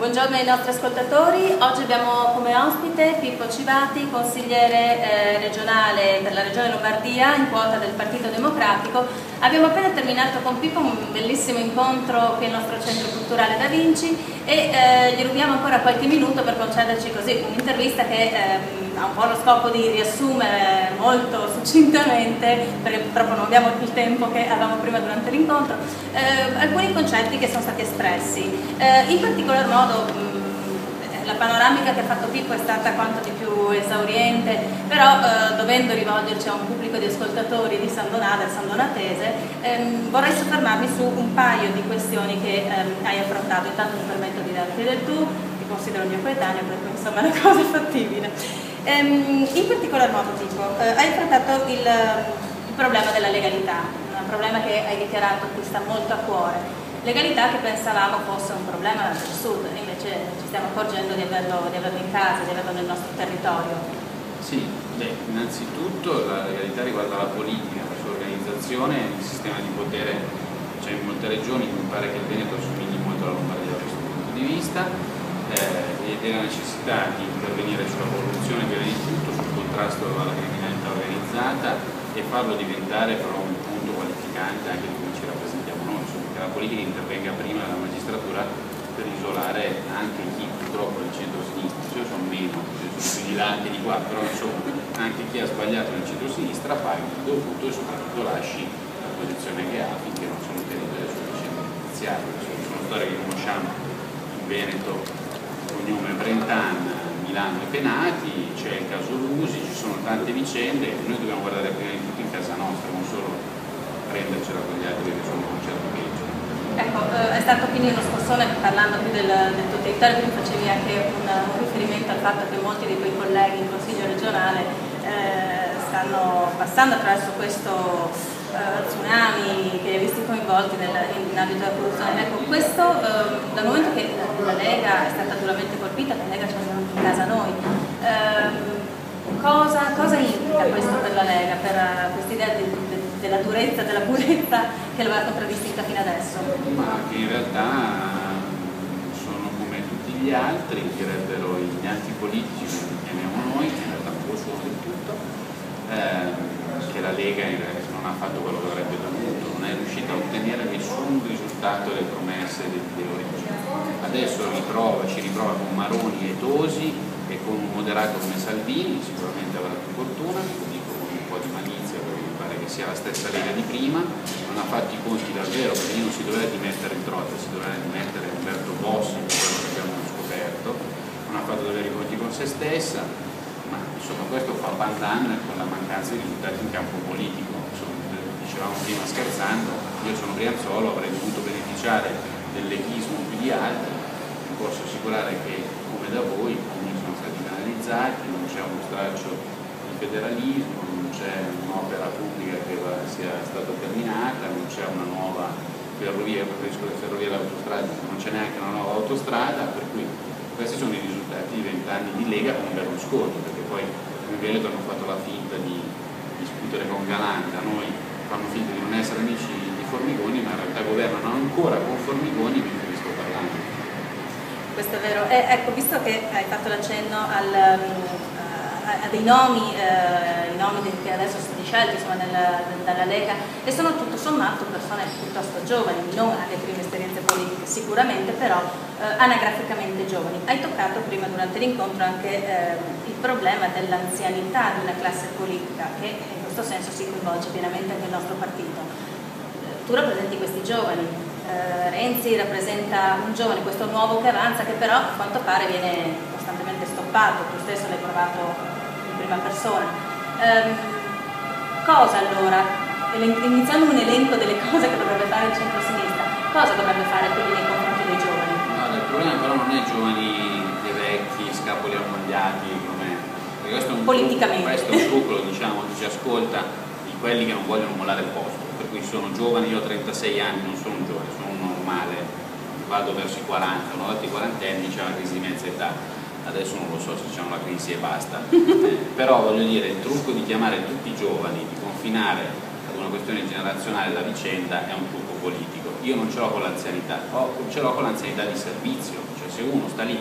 Buongiorno ai nostri ascoltatori, oggi abbiamo come ospite Pippo Civati, consigliere regionale per la regione Lombardia in quota del Partito Democratico. Abbiamo appena terminato con Pippo un bellissimo incontro qui al nostro centro culturale Da Vinci e gli rubiamo ancora qualche minuto per concederci così un'intervista che ha un po' lo scopo di riassumere molto succintamente, perché proprio non abbiamo il tempo che avevamo prima durante l'incontro, alcuni concetti che sono stati espressi. In particolar modo la panoramica che ha fatto Pippo è stata quanto di più esauriente, però dovendo rivolgerci a un pubblico di ascoltatori di San Donato e San Donatese, vorrei soffermarmi su un paio di questioni che hai affrontato. Intanto mi permetto di darti del tu, ti considero mio coetaneo, per cui insomma è una cosa fattibile. In particolar modo Pippo, hai affrontato il problema della legalità, un problema che hai dichiarato ti sta molto a cuore. Legalità che pensavamo fosse un problema del sud, invece ci stiamo accorgendo di averlo in casa, di averlo nel nostro territorio. Sì, innanzitutto la legalità riguarda la politica, la sua organizzazione, il sistema di potere. C'è in molte regioni, mi pare che il Veneto assomigli molto alla Lombardia da questo punto di vista, ed è la necessità di intervenire sulla corruzione prima di tutto, sul contrasto alla criminalità organizzata e farlo diventare però un punto qualificante anche di come ci rappresentiamo noi, insomma, che la politica intervenga prima della magistratura per isolare anche chi purtroppo nel centro-sinistra, io sono meno, sono più di là che di qua, però insomma anche chi ha sbagliato nel centro-sinistra paghi il dovuto e soprattutto lasci la posizione che ha finché non sono ottenute le sue vicende giudiziarie. Sono storie che conosciamo in Veneto, cognome Brentan, Milano e Penati, c'è il caso Lusi, ci sono tante vicende e noi dobbiamo guardare prima di tutto in casa nostra, non solo prendercela con gli altri che sono un certo peggio. Ecco, è stato quindi uno scossone, parlando più del tuo territorio, tu facevi anche un riferimento al fatto che molti dei tuoi colleghi in Consiglio regionale stanno passando attraverso questo tsunami che li ha visti coinvolti in ambito della corruzione. Ecco, questo dal momento che la Lega è stata duramente colpita, la Lega ce l'abbiamo in casa noi, cosa implica questo per la Lega, per questa idea della durezza, della purezza che lo ha contraddistinta fino adesso? Ma che in realtà sono come tutti gli altri, direbbero gli antipolitici, come li chiamiamo noi, che in realtà non lo sono del tutto, che la Lega in realtà non ha fatto quello che avrebbe dovuto, non è riuscita a ottenere nessun risultato delle promesse di origine. Adesso ci riprova con Maroni e Tosi e con un moderato come Salvini, sicuramente avrà più fortuna, lo dico con un po' di malizia perché mi pare che sia la stessa Lega di prima, non ha fatto i conti davvero, perché non si doveva dimettere il Trota, si doveva dimettere Umberto Bossi, per quello che abbiamo scoperto, non ha fatto davvero i conti con se stessa, ma insomma questo fa pandan con la mancanza di risultati in campo politico. Insomma, dicevamo prima scherzando, io sono Brianzolo, avrei dovuto beneficiare del leghismo più di altri, vi posso assicurare che come da voi i comuni sono stati penalizzati, non c'è uno straccio di federalismo, non c'è un'opera pubblica che sia stata terminata, non c'è una nuova ferrovia, preferisco le ferrovie e le autostrade, non c'è neanche una nuova autostrada, per cui questi sono i risultati di 20 anni di Lega con Berlusconi, perché poi in Veneto hanno fatto la finta di discutere con Galan, da noi fanno finta di non essere amici di Formigoni, ma in realtà governano ancora con Formigoni mentre vi sto parlando. Questo è vero. Ecco, visto che hai fatto l'accenno a dei nomi, i nomi che adesso sono scelti insomma, dalla Lega, e sono tutto sommato persone piuttosto giovani, non alle prime esperienze politiche sicuramente, però anagraficamente giovani. Hai toccato prima durante l'incontro anche il problema dell'anzianità di una classe politica che in questo senso si coinvolge pienamente anche il nostro partito. Tu rappresenti questi giovani, Renzi rappresenta un giovane, questo nuovo che avanza, che però a quanto pare viene costantemente stoppato, tu stesso l'hai provato in prima persona. Cosa allora? Iniziamo un elenco delle cose che dovrebbe fare il centro-sinistra. Cosa dovrebbe fare quindi nei confronti dei giovani? No, il problema però non è giovani e vecchi, scapoli ammogliati, perché questo è un politicamente. Questo è un trucco, lo diciamo, chi ci ascolta, di quelli che non vogliono mollare il posto. Per cui sono giovani, io ho 36 anni, non sono un giovane, sono un normale, vado verso i 40, una volta i 40 c'è una crisi di mezza età, adesso non lo so se c'è una crisi e basta, però voglio dire, il trucco di chiamare tutti i giovani, di confinare ad una questione generazionale la vicenda è un trucco politico. Io non ce l'ho con l'anzianità, ce l'ho con l'anzianità di servizio, cioè se uno sta lì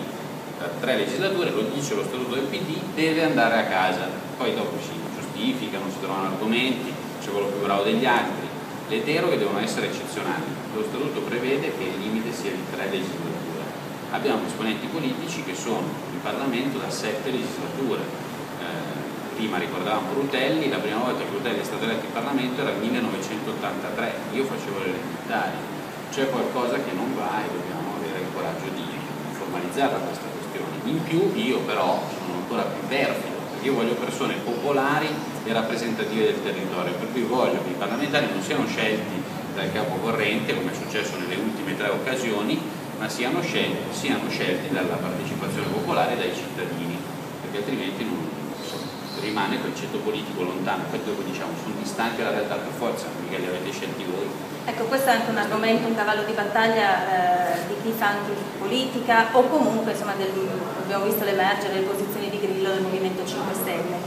per 3 legislature, lo dice lo statuto del PD, deve andare a casa, poi dopo si giustificano, si trovano argomenti, c'è quello più bravo degli altri. Le deroghe devono essere eccezionali, lo statuto prevede che il limite sia di 3 legislature. Abbiamo esponenti politici che sono in Parlamento da 7 legislature. Prima ricordavamo Rutelli, la prima volta che Rutelli è stato eletto in Parlamento era nel 1983, io facevo le elementari. C'è qualcosa che non va e dobbiamo avere il coraggio di formalizzarla questa questione. In più io però sono ancora più perfido, perché io voglio persone popolari e rappresentative del territorio, per cui voglio che i parlamentari non siano scelti dal capo corrente, come è successo nelle ultime 3 occasioni, ma siano scelti dalla partecipazione popolare dai cittadini, perché altrimenti non rimane quel ceto politico lontano. Poi dopo diciamo sono distanti dalla realtà per forza, mica li avete scelti voi. Ecco, questo è anche un argomento, un cavallo di battaglia di chi fa antipolitica o comunque insomma abbiamo visto l'emergere delle posizioni di Grillo del Movimento 5 Stelle.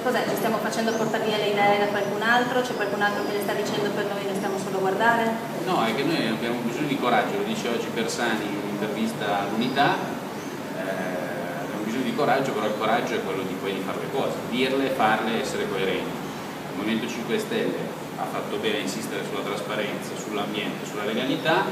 Cos'è? Ci stiamo facendo portare via le idee da qualcun altro? C'è qualcun altro che le sta dicendo per noi, ne stiamo solo a guardare? No, è che noi abbiamo bisogno di coraggio, lo dice oggi Bersani in un'intervista all'Unità. Di coraggio, però il coraggio è quello di poi fare le cose, dirle, farle, essere coerenti. Il Movimento 5 Stelle ha fatto bene a insistere sulla trasparenza, sull'ambiente, sulla legalità,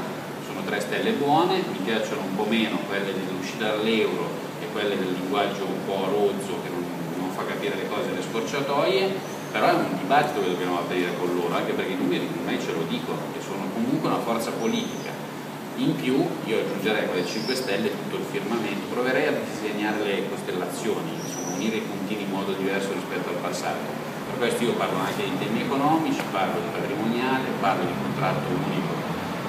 sono 3 stelle buone, mi piacciono un po' meno quelle dell'uscita dall'euro e quelle del linguaggio un po' rozzo che non fa capire le cose alle scorciatoie, però è un dibattito che dobbiamo aprire con loro, anche perché i numeri ormai ce lo dicono, che sono comunque una forza politica. In più io aggiungerei con le 5 Stelle tutto il firmamento, proverei a disegnare le costellazioni, insomma unire i puntini in modo diverso rispetto al passato. Per questo io parlo anche di temi economici, parlo di patrimoniale, parlo di contratto unico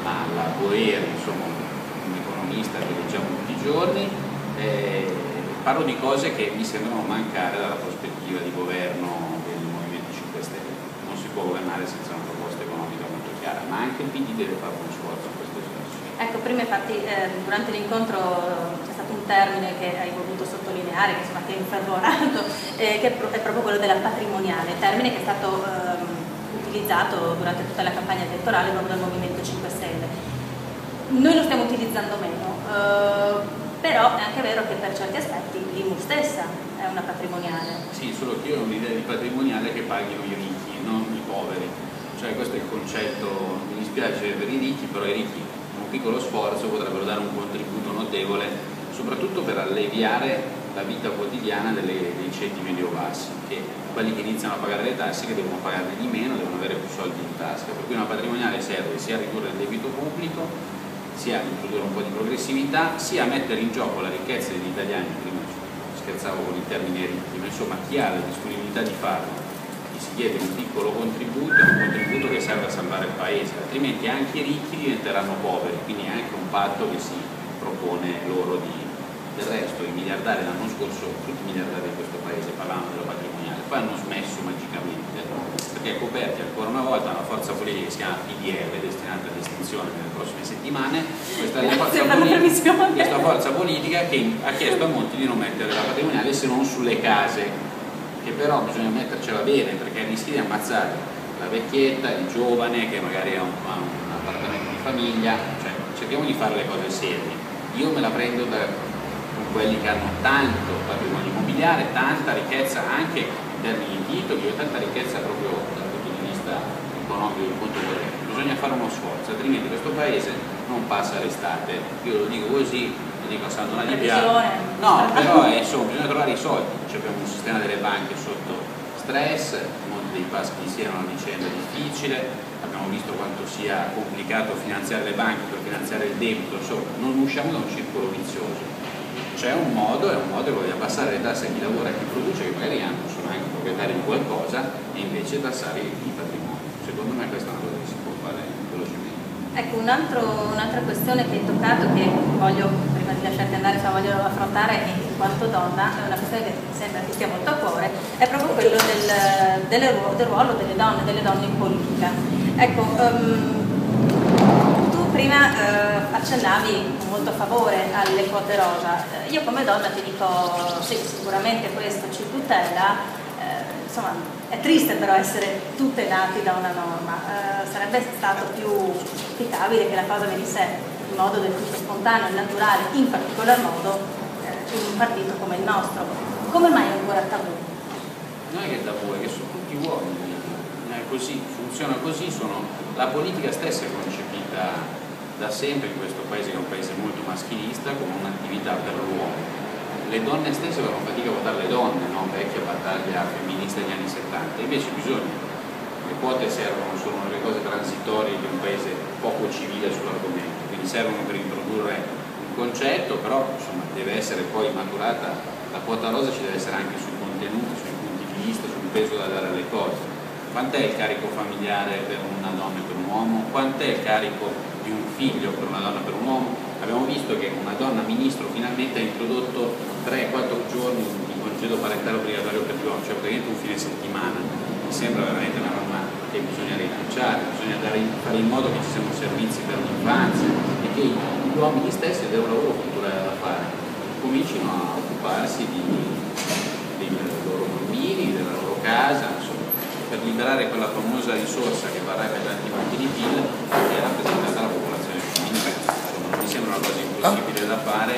alla Boeri, insomma un economista che leggiamo tutti i giorni, parlo di cose che mi sembrano mancare dalla prospettiva di governo del Movimento 5 Stelle. Non si può governare senza una proposta economica molto chiara, ma anche il PD deve fare uno sforzo in questo senso. Ecco, prima infatti durante l'incontro c'è stato un termine che hai voluto sottolineare, che, insomma, ti ha infervorato, che è proprio quello della patrimoniale, termine che è stato utilizzato durante tutta la campagna elettorale proprio dal Movimento 5 Stelle. Noi lo stiamo utilizzando meno, però è anche vero che per certi aspetti l'IMU stessa è una patrimoniale. Sì, solo che io ho un'idea di patrimoniale che paghino i ricchi, non i poveri. Cioè questo è il concetto, mi dispiace per i ricchi, però i ricchi un piccolo sforzo potrebbero dare un contributo notevole, soprattutto per alleviare la vita quotidiana dei ceti medio-bassi, che quelli che iniziano a pagare le tasse, che devono pagarne di meno, devono avere più soldi in tasca. Per cui una patrimoniale serve sia a ridurre il debito pubblico, sia a introdurre un po' di progressività, sia a mettere in gioco la ricchezza degli italiani. Prima scherzavo con il termine ricchi, ma insomma chi ha la disponibilità di farlo, si chiede un piccolo contributo, un contributo che serve a salvare il paese, altrimenti anche i ricchi diventeranno poveri, quindi è anche un patto che si propone loro di... Del resto i miliardari l'anno scorso, tutti i miliardari di questo paese parlavano della patrimoniale, poi hanno smesso magicamente, perché coperti ancora una volta una forza politica che si chiama PDL, destinata all'estinzione nelle prossime settimane, questa forza politica che ha chiesto a molti di non mettere la patrimoniale se non sulle case, che però bisogna mettercela bene perché rischi di ammazzare la vecchietta, il giovane che magari ha un appartamento di famiglia, cioè cerchiamo di fare le cose serie. Io me la prendo con quelli che hanno tanto patrimonio immobiliare, tanta ricchezza anche in termini di titoli, tanta ricchezza proprio dal punto di vista economico, dal punto corrente. Bisogna fare uno sforzo, altrimenti questo paese non passa l'estate. Io lo dico così, lo dico a Sandro no, però insomma bisogna trovare i soldi. Cioè, abbiamo un sistema delle banche sotto stress, molti dei paschi siano una vicenda difficile, abbiamo visto quanto sia complicato finanziare le banche per finanziare il debito, insomma non usciamo da un circolo vizioso. C'è un modo, è un modo che voglia passare le tasse a chi lavora e a chi produce, che magari sono anche proprietari di qualcosa, e invece tassare i patrimoni. Secondo me questa è una cosa che si può fare velocemente. Ecco, un'altra questione che hai toccato, che voglio, prima di lasciarti andare, voglio affrontare in quanto donna, è una questione che mi sembra ti stia molto a cuore, è proprio quello del ruolo delle donne in politica. Ecco, prima accennavi molto a favore alle quote rosa. Io come donna ti dico sì, sicuramente questo ci tutela, insomma è triste però essere tutelati da una norma, sarebbe stato più auspicabile che la cosa venisse in modo del tutto spontaneo e naturale, in particolar modo in un partito come il nostro. Come mai è ancora tabù? Non è che è tabù, è che sono tutti uomini, è così, funziona così, la politica stessa è concepita da sempre in questo paese, che è un paese molto maschilista, come un'attività per l'uomo. Le donne stesse avevano fatica a votare le donne, no? Vecchia battaglia femminista degli anni 70, invece bisogna, le quote servono, sono le cose transitorie di un paese poco civile sull'argomento, quindi servono per introdurre un concetto, però insomma, deve essere poi maturata, la quota rosa ci deve essere anche sui contenuti, sui punti di vista, sul peso da dare alle cose. Quant'è il carico familiare per una donna e per un uomo? Quant'è il carico di un figlio per una donna e per un uomo? Abbiamo visto che una donna ministro finalmente ha introdotto 3-4 giorni di congedo parentale obbligatorio per gli uomini, cioè praticamente un fine settimana. Mi sembra veramente una norma che bisogna rilanciare, bisogna fare in modo che ci siano servizi per l'infanzia e che gli uomini stessi del lavoro culturale da fare comincino a occuparsi dei loro bambini, della loro casa, insomma, per liberare quella famosa risorsa che varrà per tanti punti di PIL che è rappresentata dalla popolazione femminile. Insomma, mi sembra una cosa impossibile da fare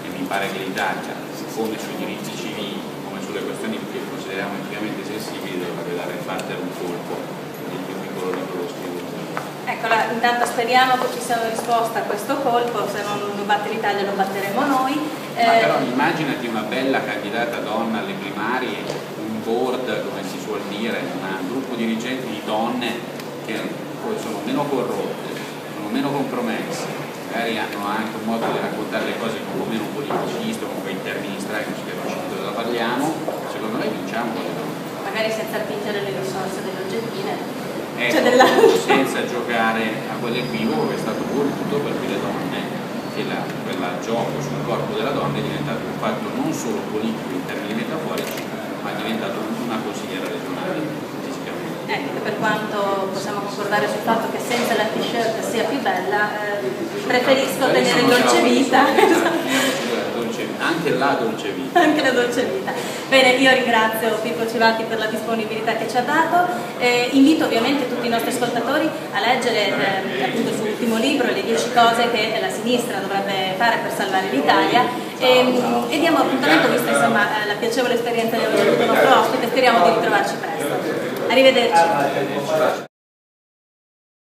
e mi pare che l'Italia, come sui diritti civili, come sulle questioni che consideriamo eticamente sensibili, dovrebbe dare battere un colpo nel più piccolo libro scritto. Eccola, intanto speriamo che ci sia una risposta a questo colpo, se non lo batte l'Italia lo batteremo noi. Ma però immaginati una bella candidata donna alle primarie, un board, come si suol dire, un gruppo dirigente di donne che poi sono meno corrotte, sono meno compromesse, magari hanno anche un modo di raccontare le cose un po' meno politicista, con quei termini strani che non si capisce cosa parliamo, secondo me vinciamo con le donne. Magari senza attingere le risorse delle oggettine. Ecco, senza giocare a quell'equivoco che è stato voluto perché le donne, che quel gioco sul corpo della donna è diventato un fatto non solo politico in termini metaforici, ma è diventato una consigliera regionale fisicamente. Ecco, per quanto possiamo concordare sul fatto che senza la t-shirt sia più bella, preferisco tenere il dolce vita. Anche la dolce vita. Anche la dolce vita. Bene, io ringrazio Pippo Civati per la disponibilità che ci ha dato, invito ovviamente tutti i nostri ascoltatori a leggere appunto il suo ultimo libro, Le 10 cose che la sinistra dovrebbe fare per salvare l'Italia, e diamo appuntamento, vista insomma la piacevole esperienza di aver avuto il nostro ospite, speriamo di ritrovarci presto. Arrivederci.